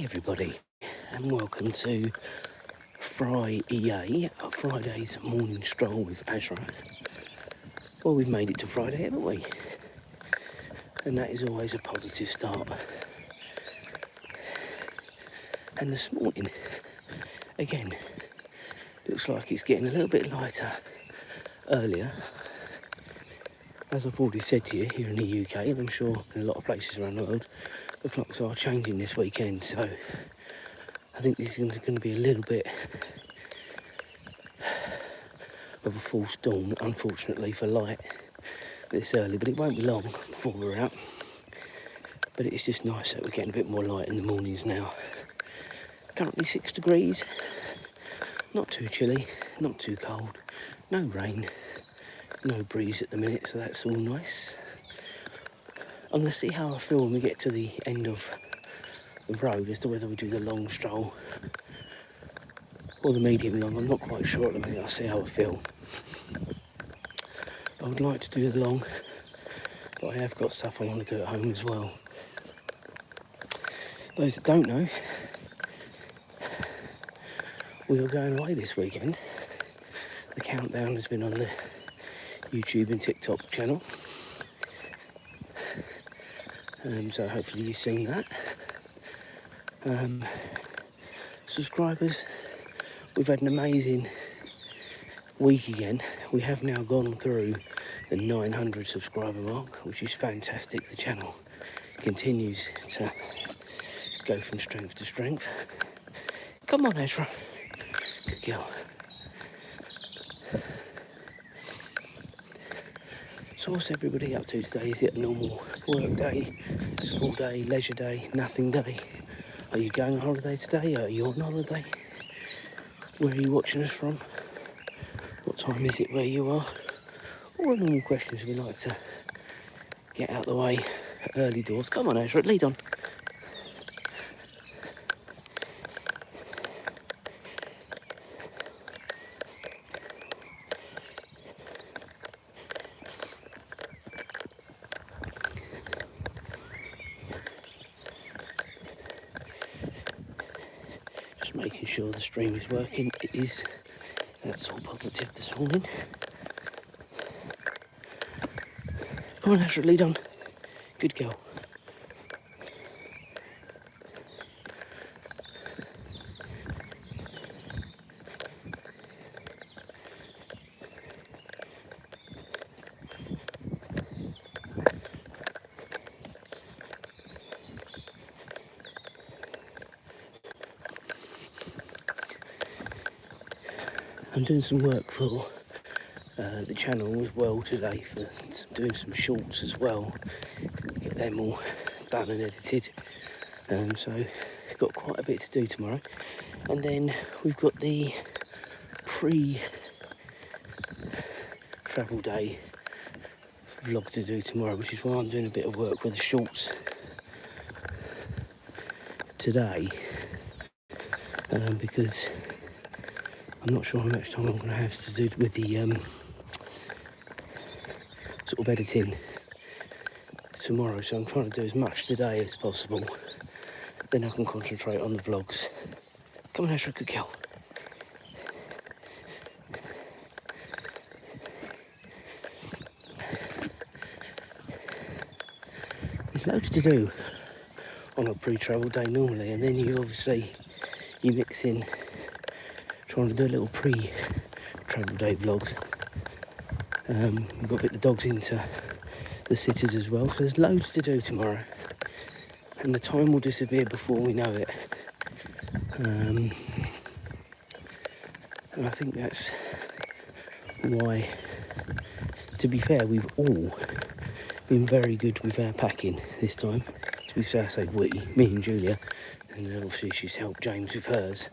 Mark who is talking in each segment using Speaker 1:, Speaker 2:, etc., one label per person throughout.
Speaker 1: everybody, and welcome to Friday's morning stroll with Azra. Well, we've made it to Friday, haven't we? And that is always a positive start. And this morning, again, looks like it's getting a little bit lighter earlier. As I've already said to you, here in the UK, and I'm sure in a lot of places around the world, the clocks are changing this weekend, so I think this is going to be a little bit of a false dawn, unfortunately, for light this early, but it won't be long before we're out. But it's just nice that we're getting a bit more light in the mornings now. Currently 6 degrees, not too chilly, not too cold, no rain, no breeze at the minute, so that's all nice. I'm going to see how I feel when we get to the end of the road as to whether we do the long stroll or the medium long. I'm not quite sure at the minute. I'll see how I feel. I would like to do the long, but I have got stuff I want to do at home as well. Those that don't know, we are going away this weekend. The countdown has been on the YouTube and TikTok channel. So hopefully you've seen that. Subscribers, we've had an amazing week again. We have now gone through the 900 subscriber mark, which is fantastic. The channel continues to go from strength to strength. Come on, Azra. Good girl. So what's everybody up to today? Is it a normal work day, school day, leisure day, nothing day? Are you going on holiday today? Are you on holiday? Where are you watching us from? What time is it where you are? All the normal questions we like to get out the way early doors. Come on, Azra, lead on. Making sure the stream is working. It is. That's all positive this morning. Come on, Azra, lead on. Good girl. I'm doing some work for the channel as well today, for doing some shorts as well, get them all done and edited. So got quite a bit to do tomorrow. And then we've got the pre-travel day vlog to do tomorrow, which is why I'm doing a bit of work with the shorts today, because I'm not sure how much time I'm going to have to do with the sort of editing tomorrow, so I'm trying to do as much today as possible, then I can concentrate on the vlogs. Come on, Azra, good girl. There's loads to do on a pre-travel day normally, and then you mix in trying to do a little pre-travel day vlogs. We've got to get the dogs into the sitters as well, so there's loads to do tomorrow, and the time will disappear before we know it. And I think that's why, to be fair, we've all been very good with our packing this time. To be fair, I say we, me and Julia, and obviously she's helped James with hers.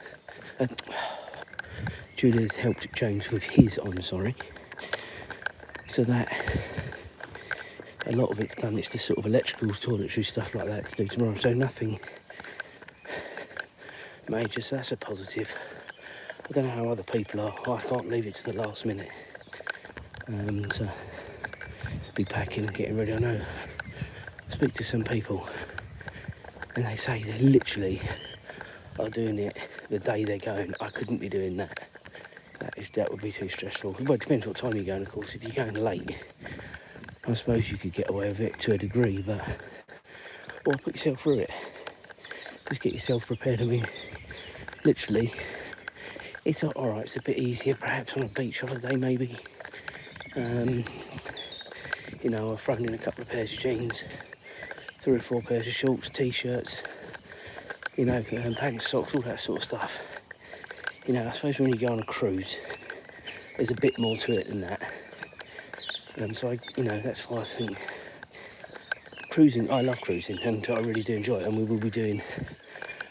Speaker 1: Julia's helped James with his, so that a lot of it's done. It's the sort of electricals, toiletry, stuff like that to do tomorrow, so nothing major, so that's a positive. I don't know how other people are. I can't leave it to the last minute to be packing and getting ready. I know, I speak to some people and they say they're literally are doing it the day they're going, I couldn't be doing that. That would be too stressful. Well, it depends what time you're going, of course. If you're going late, I suppose you could get away with it to a degree, but or put yourself through it. Just get yourself prepared. I mean, literally, it's alright, it's a bit easier perhaps on a beach holiday maybe. You know, I've thrown in a couple of pairs of jeans, 3 or 4 pairs of shorts, t-shirts, you know, pants, socks, all that sort of stuff. You know, I suppose when you go on a cruise, there's a bit more to it than that. So, you know, that's why I think cruising, I love cruising, and I really do enjoy it, and we will be doing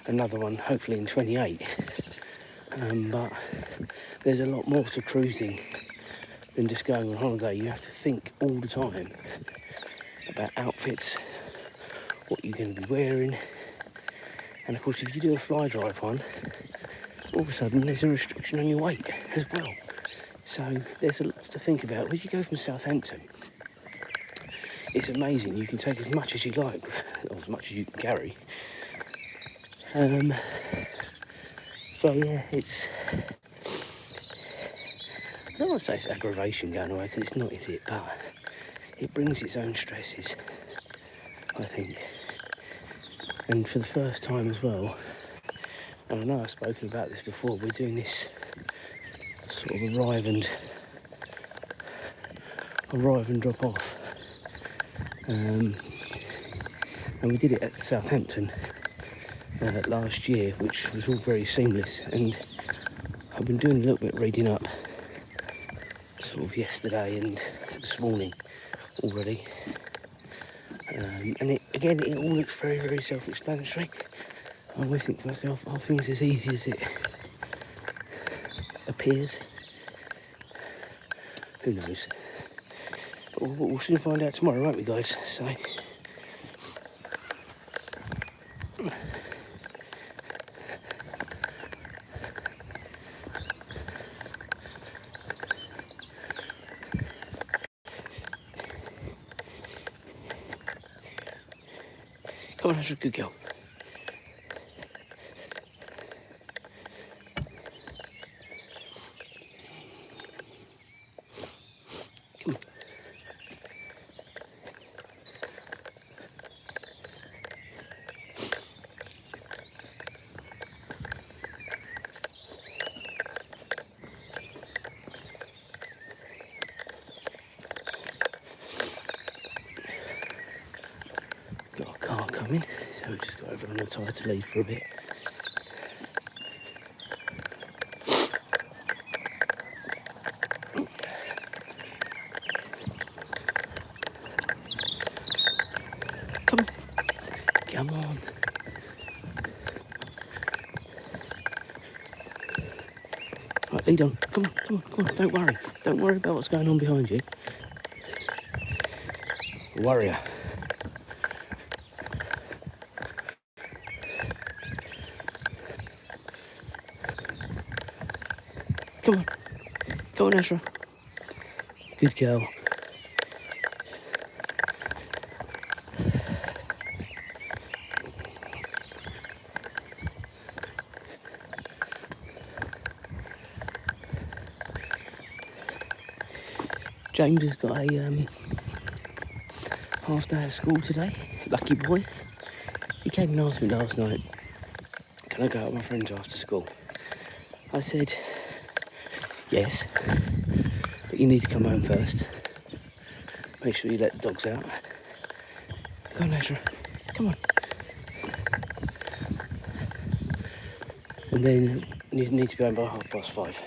Speaker 1: another one, hopefully in 28. But there's a lot more to cruising than just going on holiday. You have to think all the time about outfits, what you're going to be wearing, and of course if you do a fly drive one, all of a sudden there's a restriction on your weight as well. So there's a lot to think about. When you go from Southampton, it's amazing. You can take as much as you like, or as much as you can carry. So yeah, it's, I don't want to say it's aggravation going away, because it's not, is it? But it brings its own stresses, I think. And for the first time as well, and I know I've spoken about this before, we're doing this sort of arrive and drop off. And we did it at Southampton last year, which was all very seamless, and I've been doing a little bit of reading up sort of yesterday and this morning already, and it all looks very, very self-explanatory. I always think to myself, are things as easy as it appears? Who knows? But we'll soon find out tomorrow, won't we, guys? So come on, Azra, good girl. Come on. Got a car coming, so we just got over on the side to leave for a bit. Come on. Right, lead on. Come on. Don't worry. Don't worry about what's going on behind you. Warrior. Come on, Azra. Good girl. James has got a half day at school today. Lucky boy. He came and asked me last night, can I go out with my friends after school? I said, yes, but you need to come home first. Make sure you let the dogs out. Go on, Azra. Come on. And then you need to be home by 5:30.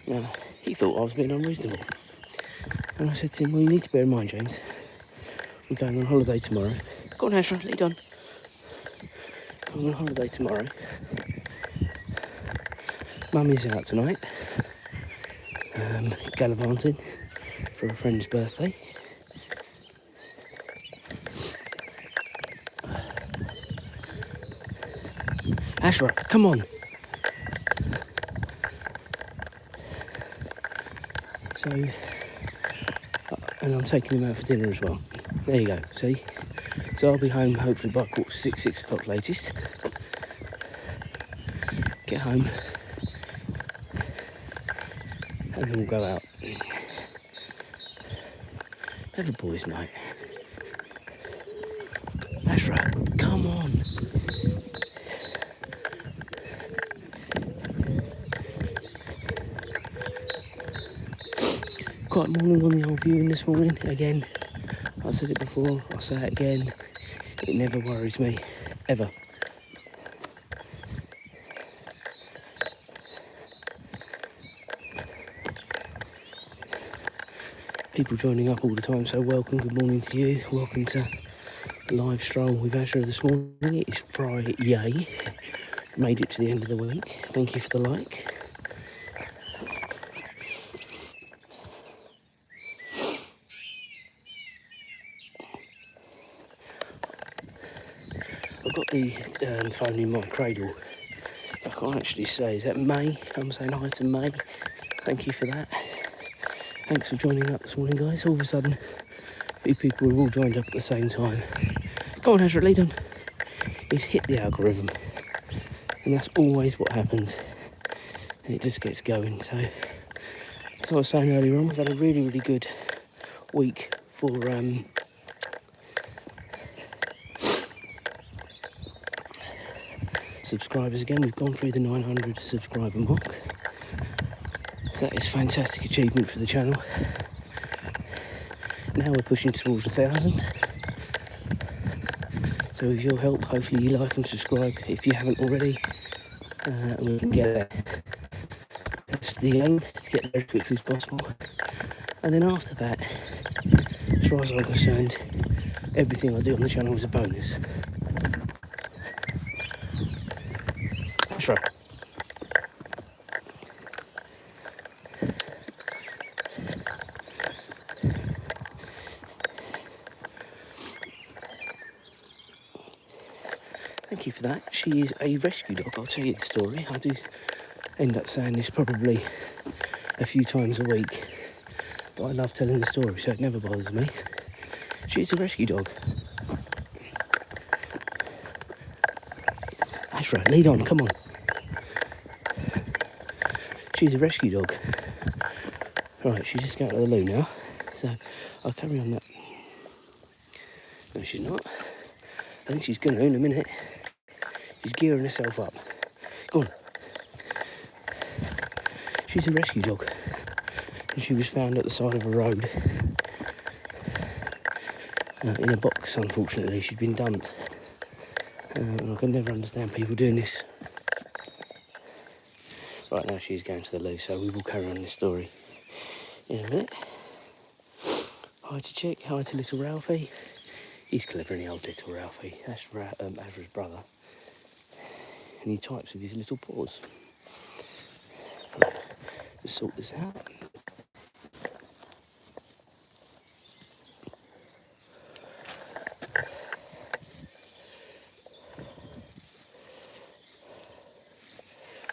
Speaker 1: Now, he thought I was being unreasonable. And I said to him, well, you need to bear in mind, James, we're going on holiday tomorrow. Go on, Azra, lead on. Going on holiday tomorrow. Mummy's out tonight, gallivanting for a friend's birthday. Azra, come on. So, and I'm taking him out for dinner as well. There you go, see? So I'll be home hopefully by 5:45, 6 o'clock latest. get home, and then we'll go out. Have a boys' night. Azra, come on. Quiet morning on the old viewing this morning. Again, I said it before, I'll say it again. It never worries me, ever. People joining up all the time, so welcome, good morning to you. Welcome to live stroll with Azra this morning. It's Friday, yay. Made it to the end of the week. Thank you for the like. I've got the phone in my cradle. I can't actually say, is that May? I'm saying hi to May. Thank you for that. Thanks for joining up this morning, guys. All of a sudden, a few people have all joined up at the same time. Go on, Azra, lead on. It's hit the algorithm. And that's always what happens. And it just gets going. So, as I was saying earlier on, we've had a really, really good week for subscribers again. We've gone through the 900 subscriber mark. So that is fantastic achievement for the channel. Now we're pushing towards 1,000. So with your help, hopefully you like and subscribe if you haven't already. And we can get there. That's the aim, to get there as quickly as possible. And then after that, as far as I'm concerned, everything I do on the channel is a bonus. That's right. Thank you for that. She is a rescue dog. I'll tell you the story. I do end up saying this probably a few times a week, but I love telling the story, so it never bothers me. She's a rescue dog. Azra, lead on, come on. She's a rescue dog. Right, she's just going to the loo now, so I'll carry on that. No, she's not. I think she's going to in a minute. She's gearing herself up. Go on. She's a rescue dog. And she was found at the side of a road. In a box, unfortunately. She'd been dumped. And I can never understand people doing this. Right now she's going to the loo, so we will carry on this story in a minute. Hi to Chick, hi to little Ralphie. He's clever, any old little Ralphie. That's Azra's brother. And he types with his little paws. Right, let's sort this out.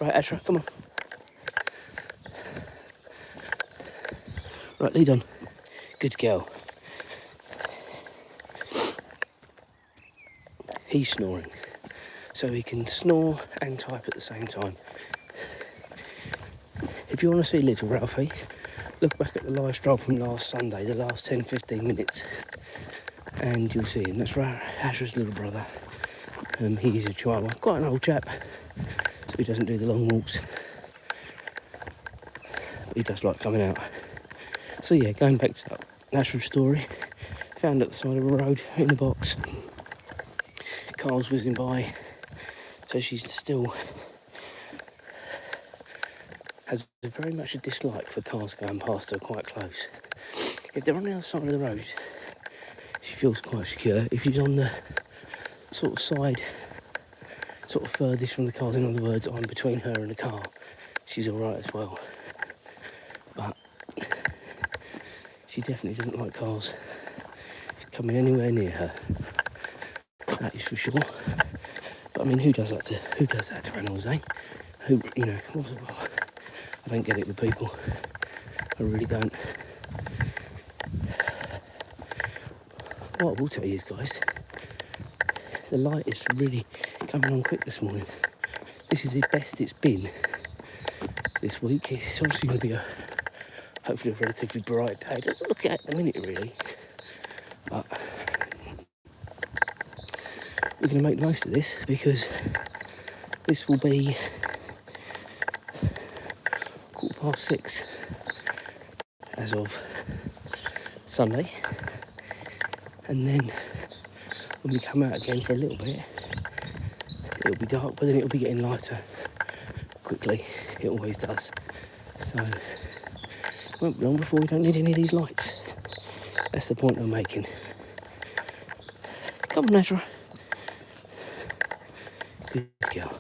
Speaker 1: Right, Azra, come on. Right, lead on. Good girl. He's snoring, so he can snore and type at the same time. If you want to see little Ralphie, look back at the live stroll from last Sunday, the last 10-15 minutes, and you'll see him. That's Azra's little brother. He is a chihuahua, quite an old chap, so he doesn't do the long walks, but he does like coming out. So yeah, going back to that Azra's story, found at the side of a road in a box. Cars whizzing by, so she's still has very much a dislike for cars going past her quite close. If they're on the other side of the road, she feels quite secure. If she's on the sort of side, sort of furthest from the cars, in other words, I'm between her and the car, she's alright as well. But she definitely doesn't like cars coming anywhere near her. That is for sure. But I mean, who does that to animals, eh? Who, you know, I don't get it with people. I really don't. What I will tell you is, guys, the light is really coming on quick this morning. this is the best it's been this week. It's obviously going to be hopefully a relatively bright day. It doesn't look at the minute really, but we're going to make the most of this because this will be 6:15 as of Sunday, and then when we come out again for a little bit it'll be dark, but then it'll be getting lighter quickly. It always does. So it won't be long before we don't need any of these lights. That's the point I'm making. Come on, Azra. Good girl.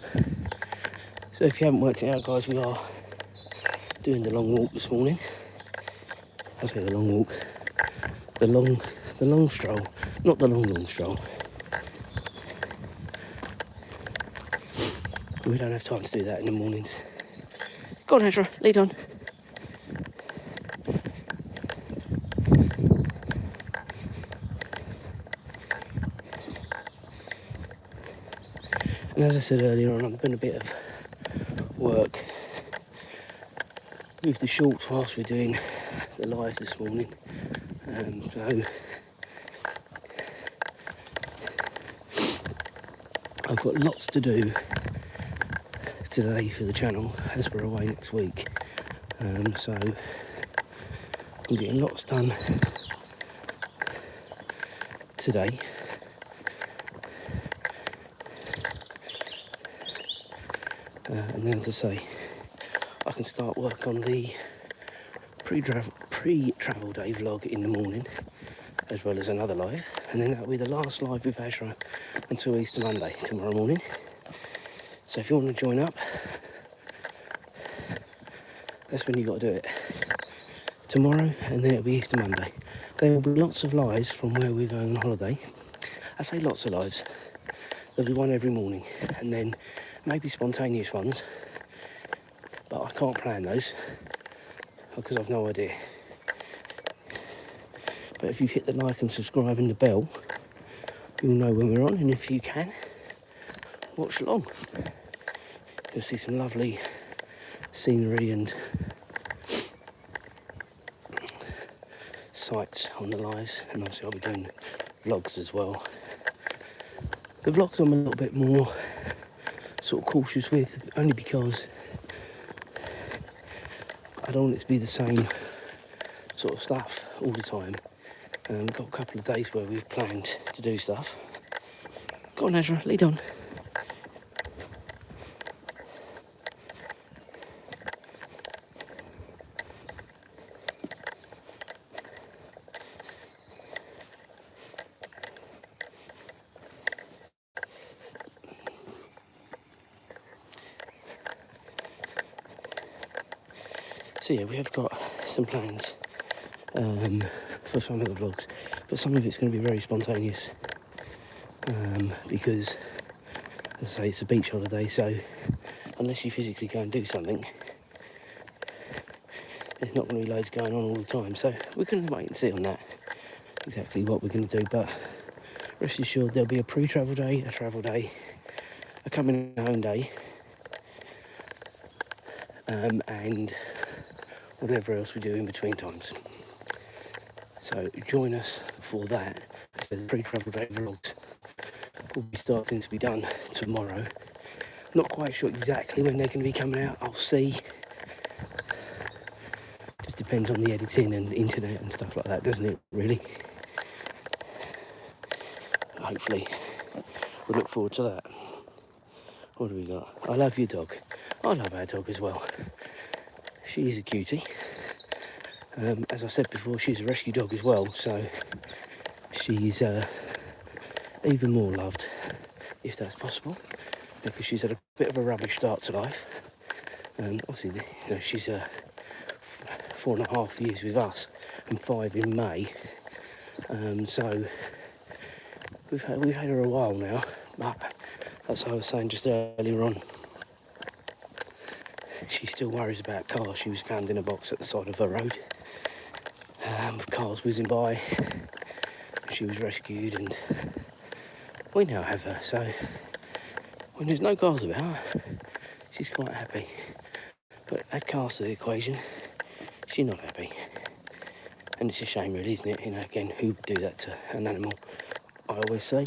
Speaker 1: So if you haven't worked it out, guys, we are doing the long walk this morning. I say the long walk. The long stroll. Not the long stroll. We don't have time to do that in the mornings. Go on, Azra, lead on. And as I said earlier on, I've done a bit of work with the shorts whilst we're doing the live this morning. So I've got lots to do today for the channel as we're away next week. So I'm getting lots done today. And then, as I say, I can start work on the pre-travel day vlog in the morning, as well as another live, and then that'll be the last live with Azra until Easter Monday, tomorrow morning. So if you want to join up, that's when you got to do it. Tomorrow, and then it'll be Easter Monday. There will be lots of lives from where we're going on holiday. I say lots of lives. There'll be one every morning, and then maybe spontaneous ones, but I can't plan those because I've no idea. But if you've hit the like and subscribe and the bell, you'll know when we're on, and if you can, watch along. You'll see some lovely scenery and sights on the lives, and obviously I'll be doing vlogs as well. The vlogs I'm a little bit more sort of cautious with, only because I don't want it to be the same sort of stuff all the time. We've got a couple of days where we've planned to do stuff. Go on, Azra, lead on. So yeah, we have got some plans for some of the vlogs, but some of it's going to be very spontaneous because, as I say, it's a beach holiday, so unless you physically go and do something, there's not going to be loads going on all the time. So we're going to wait and see on that, exactly what we're going to do, but rest assured there'll be a pre-travel day, a travel day, a coming home day, and whatever else we do in between times. So join us for that. So the pre-travel day vlogs will be starting to be done tomorrow. Not quite sure exactly when they're going to be coming out. I'll see. Just depends on the editing and internet and stuff like that, doesn't it, really? Hopefully we look forward to that. What do we got? I love your dog. I love our dog as well. She is a cutie. As I said before, she's a rescue dog as well, so she's even more loved, if that's possible, because she's had a bit of a rubbish start to life. Obviously, you know, she's 4.5 years with us and 5 in May, so we've had her a while now. But that's what I was saying just earlier on. She still worries about cars. She was found in a box at the side of a road, with cars whizzing by. She was rescued, and we now have her. So when there's no cars about, she's quite happy. But add cars to the equation, she's not happy. And it's a shame really, isn't it? You know, again, who would do that to an animal, I always say.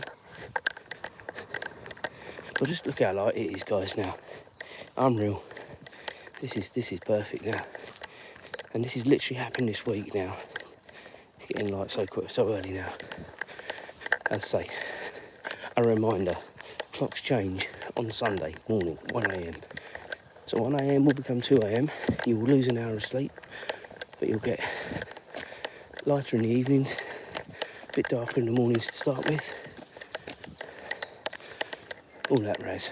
Speaker 1: But just look how light it is, guys, now. Unreal. This is perfect now. And this is literally happened this week now. It's getting light so quick, so early now. As I say, a reminder, clocks change on Sunday morning, 1 a.m. So 1 a.m. will become 2 a.m. You will lose an hour of sleep, but you'll get lighter in the evenings, a bit darker in the mornings to start with. All that raz.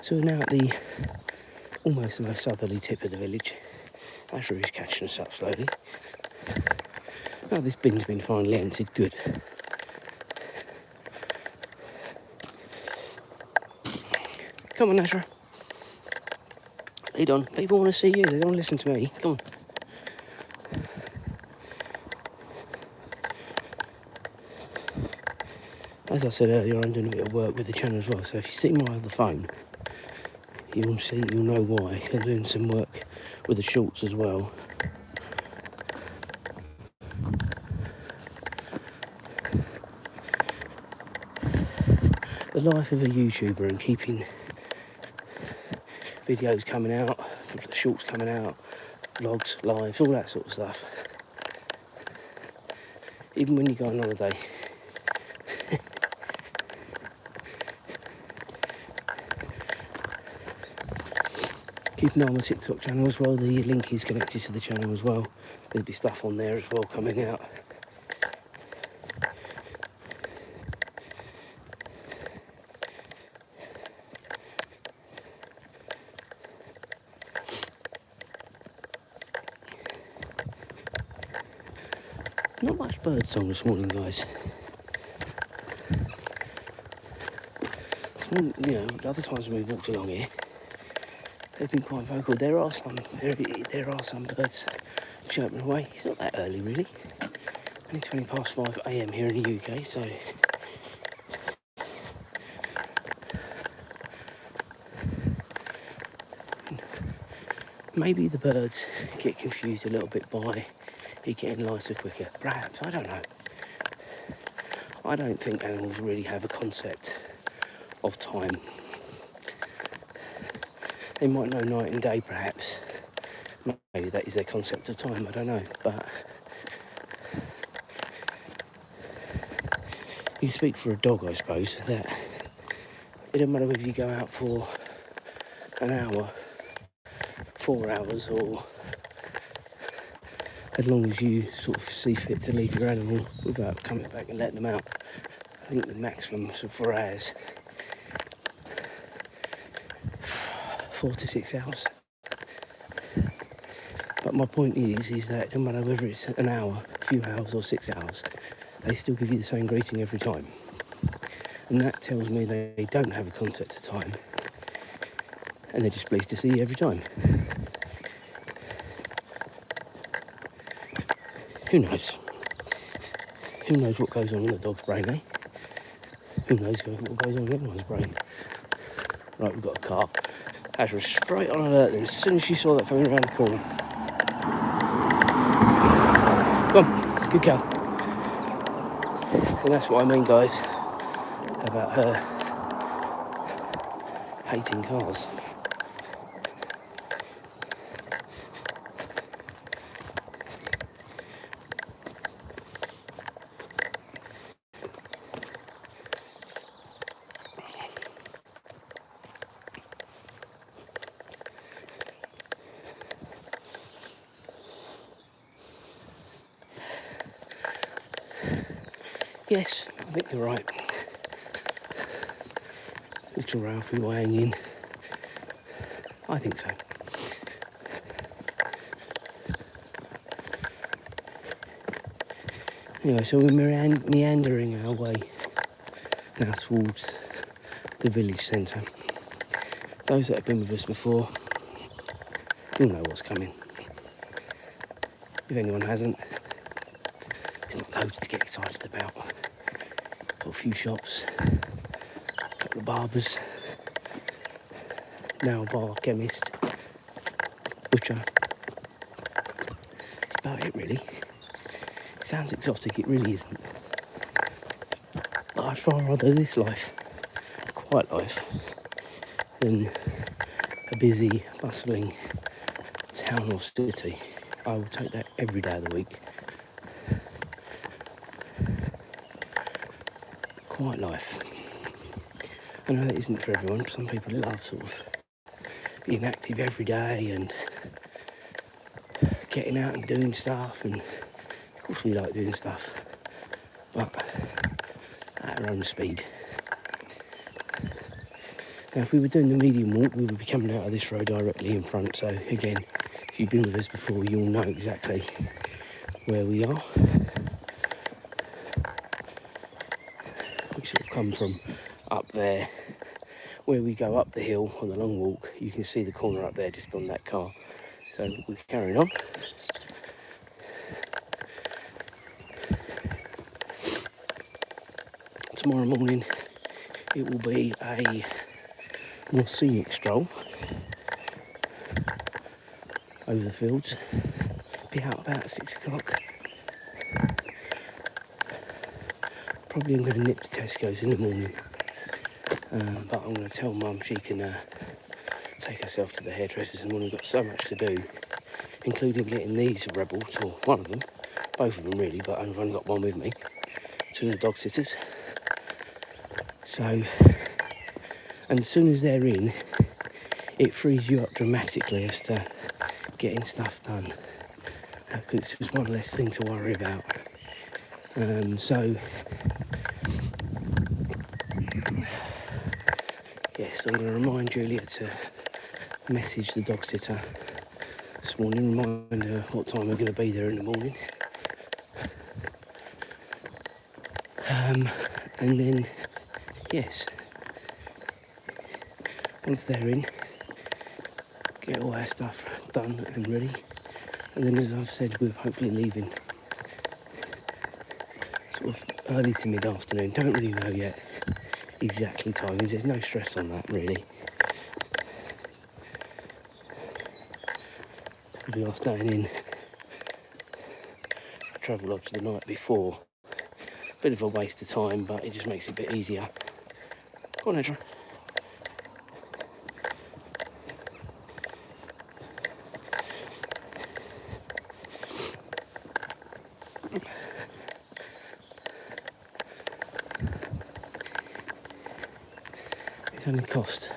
Speaker 1: So we're now at the almost the most southerly tip of the village. Azra is catching us up slowly. Oh, this bin's been finally emptied, good. Come on, Azra. Lead on. People want to see you, they don't want to listen to me. Come on. As I said earlier, I'm doing a bit of work with the channel as well, so if you see my other phone, you'll know why. I'm doing some work with the shorts as well. The life of a YouTuber and keeping videos coming out, shorts coming out, vlogs, lives, all that sort of stuff. Even when you go on holiday. Keep an eye on my TikTok channel as well. The link is connected to the channel as well. There'll be stuff on there as well coming out. Not much bird song this morning, guys. You know, the other times when we've walked along here, they've been quite vocal. There are some birds chirping away. It's not that early, really. Only 20 past 5 a.m. here in the UK, so maybe the birds get confused a little bit by it getting lighter quicker. Perhaps, I don't know. I don't think animals really have a concept of time. They might know night and day, perhaps. Maybe that is their concept of time, I don't know. But you speak for a dog, I suppose, that it doesn't matter whether you go out for an hour, 4 hours, or as long as you sort of see fit to leave your animal without coming back and letting them out. I think the maximum for hours, 4 to 6 hours. But my point is that no matter whether it's an hour, a few hours or 6 hours, they still give you the same greeting every time. And that tells me they don't have a concept of time. And they're just pleased to see you every time. Who knows? Who knows what goes on in the dog's brain, eh? Who knows what goes on in everyone's brain? Right, we've got a car. Azra was straight on alert then, as soon as she saw that coming around the corner. Come on, good girl. And that's what I mean, guys, about her hating cars. Yes, I think you're right. Little Ralphie weighing in. I think so. Anyway, so we're meandering our way now towards the village centre. Those that have been with us before, you'll know what's coming. If anyone hasn't, it's not loads to get excited about. Got a few shops, a couple of barbers, nail bar, chemist, butcher. That's about it really. It sounds exotic, it really isn't. But I'd far rather this life, a quiet life, than a busy, bustling town or city. I will take that every day of the week. Quiet life. I know that isn't for everyone. Some people love sort of being active every day and getting out and doing stuff, and of course we like doing stuff, but at our own speed. Now if we were doing the medium walk, we would be coming out of this road directly in front, so again, if you've been with us before, you'll know exactly where we are. We sort of come from up there. Where we go up the hill on the long walk, you can see the corner up there just beyond that car. So we're carrying on. Tomorrow morning it will be a more scenic stroll over the fields. Be out about 6 o'clock. Probably I'm going to nip to Tesco's in the morning, but I'm going to tell Mum she can take herself to the hairdressers in the morning. We've got so much to do, including getting these rebels, or one of them, both of them really, but I've only got one with me, to the dog sitters. So, and as soon as they're in, it frees you up dramatically as to getting stuff done, because it's just one less thing to worry about. So yes, I'm going to remind Julia to message the dog sitter this morning, remind her what time we're going to be there in the morning. And then, yes, once they're in, get all our stuff done and ready. And then, as I've said, we're hopefully leaving sort of early to mid-afternoon. Don't really know yet exactly timings. There's no stress on that, really. We are staying in a travel lodge the night before. Bit of a waste of time, but it just makes it a bit easier. Go on, Azra. It's only cost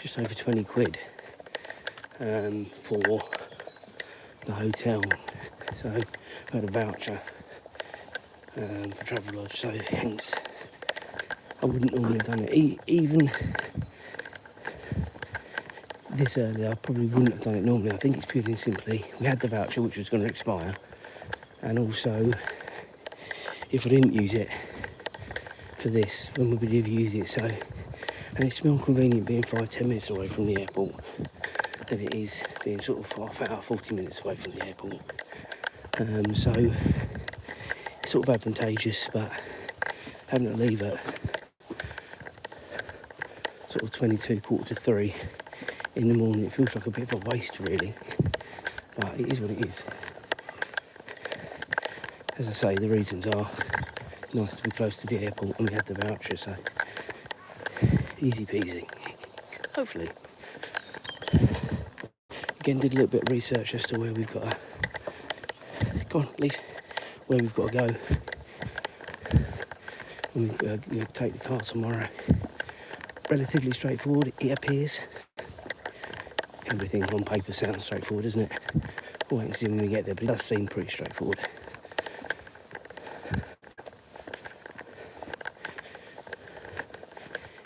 Speaker 1: just over 20 quid for the hotel. So I had a voucher for travel lodge, so hence I wouldn't normally have done it. Even this early, I probably wouldn't have done it normally. I think it's purely and simply, we had the voucher which was going to expire, and also if I didn't use it for this, when would we have used it? So, and it's more convenient being 5-10 minutes away from the airport than it is being sort of half hour, 40 minutes away from the airport. So it's sort of advantageous, but having to leave at sort of 22, 2:45 in the morning, it feels like a bit of a waste really, but it is what it is. As I say, the reasons are nice to be close to the airport, and we had the voucher, so easy peasy, hopefully. Again, did a little bit of research as to where we've got to, go on, leave, where we've got to go when we take the car tomorrow. Relatively straightforward, it appears. Everything on paper sounds straightforward, doesn't it? We'll wait and see when we get there, but it does seem pretty straightforward.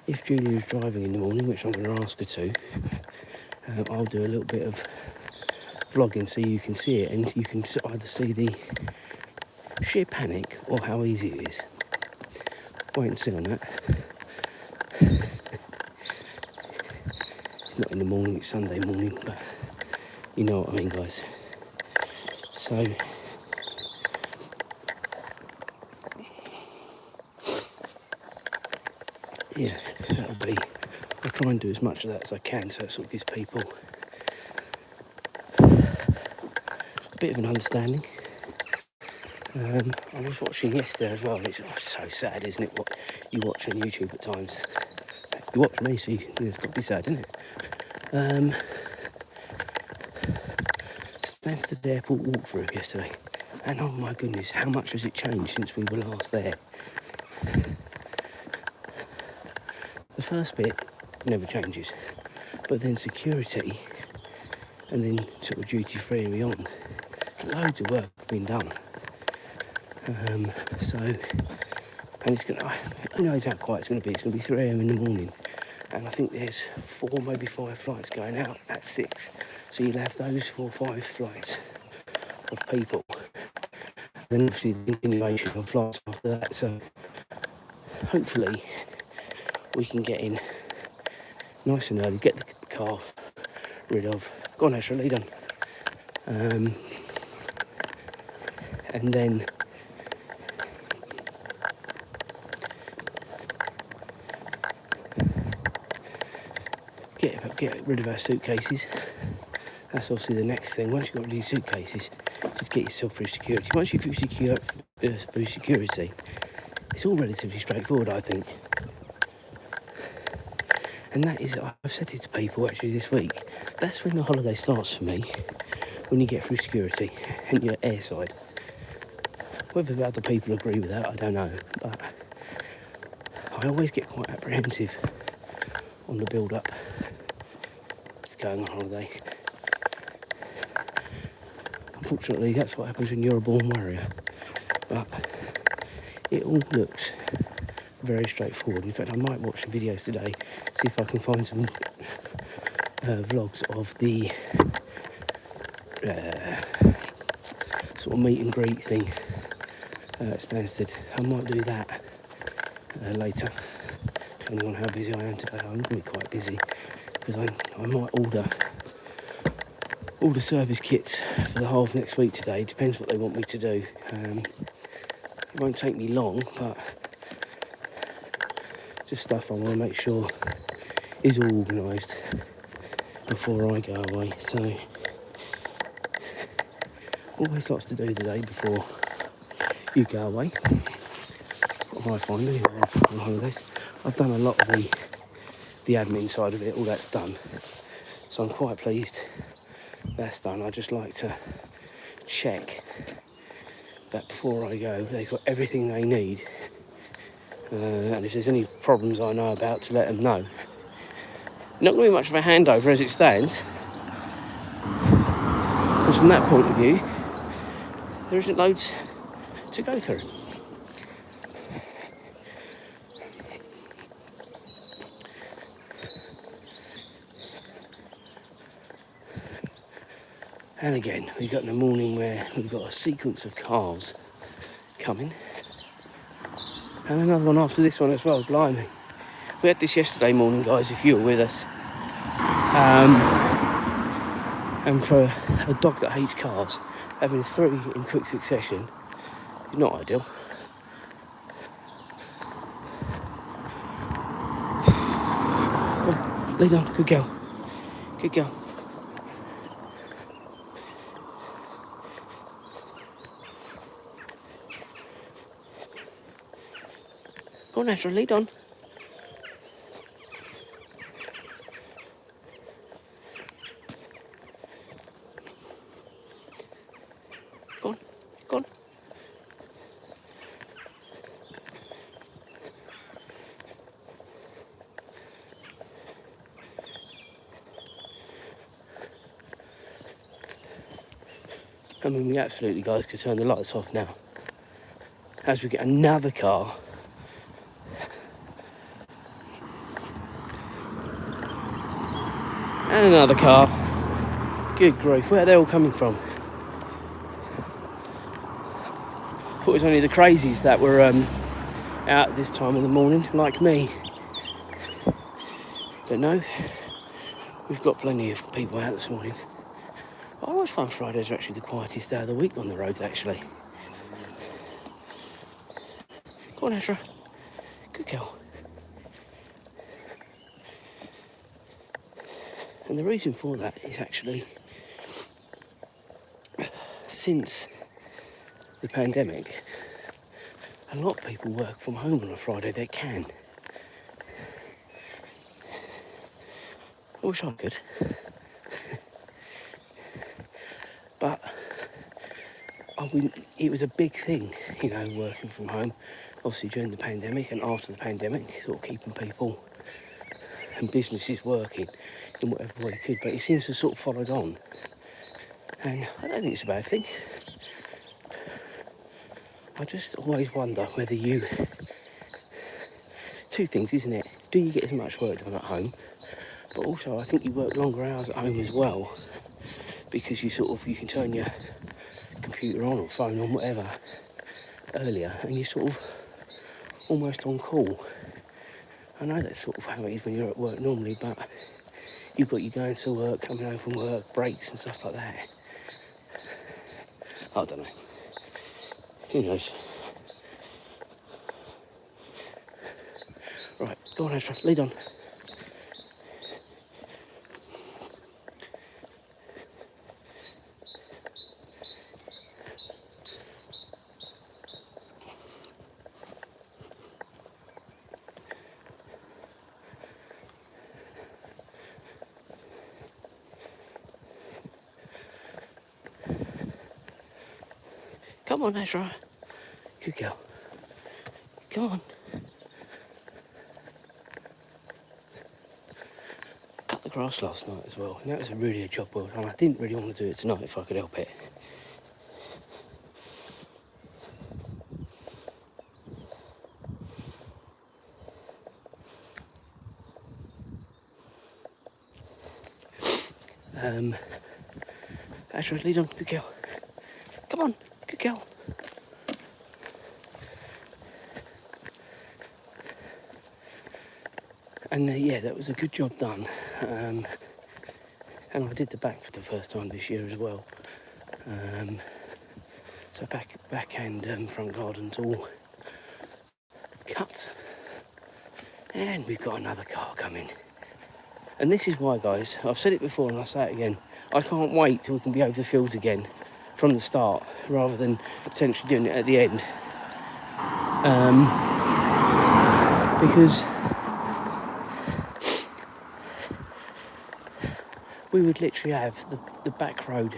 Speaker 1: If Julia is driving in the morning, which I'm going to ask her to, I'll do a little bit of vlogging so you can see it, and you can either see the sheer panic or how easy it is. Wait and see on that. It's not in the morning, it's Sunday morning, but you know what I mean, guys. So yeah, that'll be. I'll try and do as much of that as I can, so it sort of gives people a bit of an understanding. I was watching yesterday as well, and it's so sad, isn't it, what you watch on YouTube at times. You watch me, so it's got to be sad, isn't it? Stansted Airport walkthrough yesterday, and oh my goodness, how much has it changed since we were last there? The first bit never changes, but then security, and then sort of duty free and beyond, loads of work being done. So, and it's going to, who knows how quiet it's going to be. It's going to be 3 a.m. in the morning, and I think there's 4, maybe 5 flights going out at 6. So you'll have those 4 or 5 flights of people. Then obviously the continuation of flights after that. So hopefully we can get in nice and early, get the car rid of. Go on, Azra, lead on. And then get rid of our suitcases. That's obviously the next thing. Once you've got rid of your suitcases, just get yourself through security. Once you're through security, it's all relatively straightforward, I think. And that is, I've said it to people actually this week, that's when the holiday starts for me, when you get through security and you're airside. Whether other people agree with that, I don't know, but I always get quite apprehensive on the build-up to going on holiday. Unfortunately, that's what happens when you're a born warrior, but it all looks very straightforward. In fact, I might watch some videos today, see if I can find some vlogs of the sort of meet and greet thing at Stansted. I might do that later, depending on how busy I am today. I'm going to be quite busy because I might order service kits for the whole of next week today. Depends what they want me to do. It won't take me long, but just stuff I want to make sure is all organised before I go away. So always lots to do the day before you go away. What I find anyway on holidays. I've done a lot of the admin side of it, all that's done. So I'm quite pleased that's done. I just like to check that before I go they've got everything they need. And if there's any problems I know about, to let them know. Not going to be much of a handover as it stands, because from that point of view, there isn't loads to go through. And again, we've got in the morning where we've got a sequence of cars coming. And another one after this one as well, blimey. We had this yesterday morning, guys, if you were with us. And for a dog that hates cars, having 3 in quick succession is not ideal. Go on, lead on, good girl. Good girl. Go on, Azra, lead on. Go on, go on. I mean, we absolutely, guys, could turn the lights off now as we get another car. And another car. Good grief, where are they all coming from? I thought it was only the crazies that were out at this time of the morning, like me. But no, we've got plenty of people out this morning. I always find Fridays are actually the quietest day of the week on the roads, actually. Go on, Azra. Good girl. And the reason for that is actually, since the pandemic, a lot of people work from home on a Friday. They can. I wish I could. But it was a big thing, you know, working from home. Obviously during the pandemic and after the pandemic, sort of keeping people and businesses working in whatever way you could. But it seems to sort of followed on. And I don't think it's a bad thing. I just always wonder whether you... Two things, isn't it? Do you get as much work done at home? But also I think you work longer hours at home as well, because you can turn your computer on or phone on, whatever, earlier, and you're sort of almost on call. I know that's sort of how it is when you're at work normally, but you've got you going to work, coming home from work, breaks and stuff like that. I don't know. Who knows? Right, go on, Azra, lead on. Come on, Azra. Good girl. Come on. Cut the grass last night as well, and that was really a job well done. I didn't really want to do it tonight if I could help it. Azra, lead on, good girl. Come on, good girl. And yeah, that was a good job done. And I did the back for the first time this year as well. So back and front gardens all cut. And we've got another car coming. And this is why, guys, I've said it before and I'll say it again, I can't wait till we can be over the fields again from the start, rather than potentially doing it at the end. Because we would literally have the back road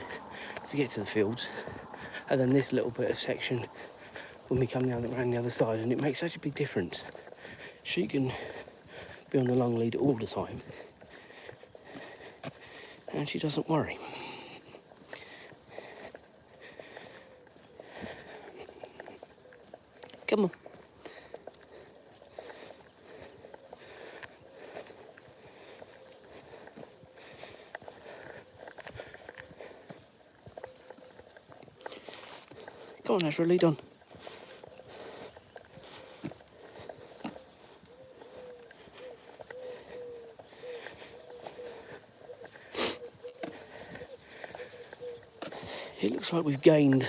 Speaker 1: to get to the fields, and then this little bit of section when we come down around the other side, and it makes such a big difference. She can be on the long lead all the time, and she doesn't worry. Come on. Go on, Azra, lead on. It looks like we've gained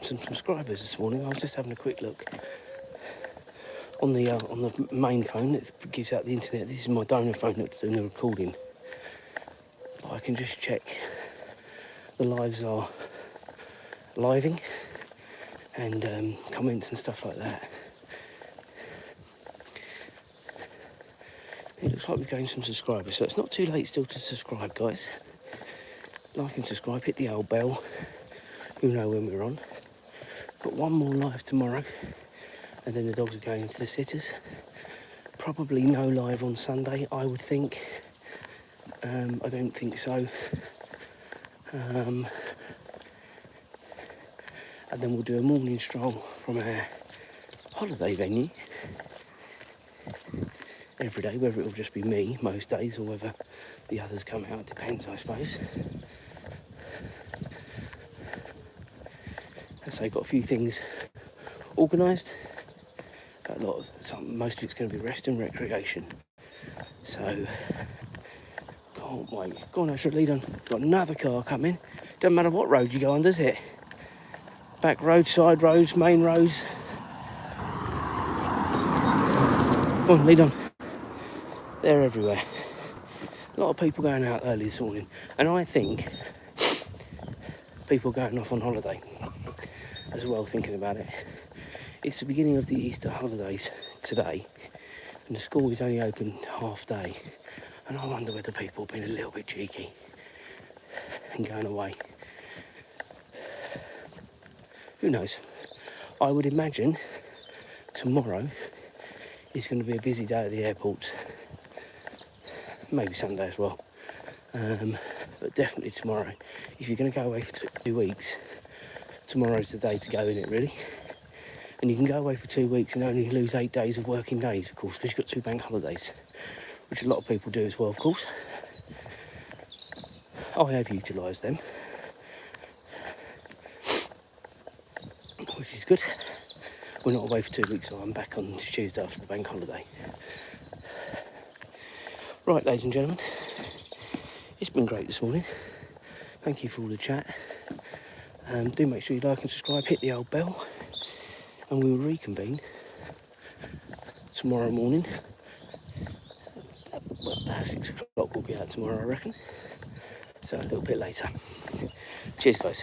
Speaker 1: some subscribers this morning. I was just having a quick look on the main phone that gives out the internet. This is my donor phone that's doing the recording. But I can just check the lives are living and comments and stuff like that. It looks like we've gained some subscribers, so it's not too late still to subscribe, guys. Like and subscribe, hit the old bell. You know when we're on. Got one more live tomorrow, and then the dogs are going into the sitters. Probably no live on Sunday, I would think. I don't think so. And then we'll do a morning stroll from our holiday venue every day, whether it'll just be me most days or whether the others come out, depends, I suppose. As I say, got a few things organised. Most of it's going to be rest and recreation. So, can't wait. Go on, Azra, lead on. Got another car coming. Doesn't matter what road you go on, does it? Back roads, side roads, main roads. Go on, lead on. They're everywhere. A lot of people going out early this morning, and I think people going off on holiday as well, thinking about it. It's the beginning of the Easter holidays today, and the school is only open half day, and I wonder whether people have been a little bit cheeky and going away. Who knows? I would imagine tomorrow is going to be a busy day at the airports, maybe Sunday as well, but definitely tomorrow. If you're going to go away for 2 weeks, tomorrow's the day to go, in it, really. And you can go away for 2 weeks and only lose 8 days of working days, of course, because you've got 2 bank holidays, which a lot of people do as well, of course. I have utilised them, which is good. We're not away for 2 weeks, so I'm back on Tuesday after the bank holiday. Right, ladies and gentlemen, it's been great this morning. Thank you for all the chat. Do make sure you like and subscribe, hit the old bell, and we will reconvene tomorrow morning. Well, about 6 o'clock we'll be out tomorrow, I reckon. So a little bit later. Cheers, guys.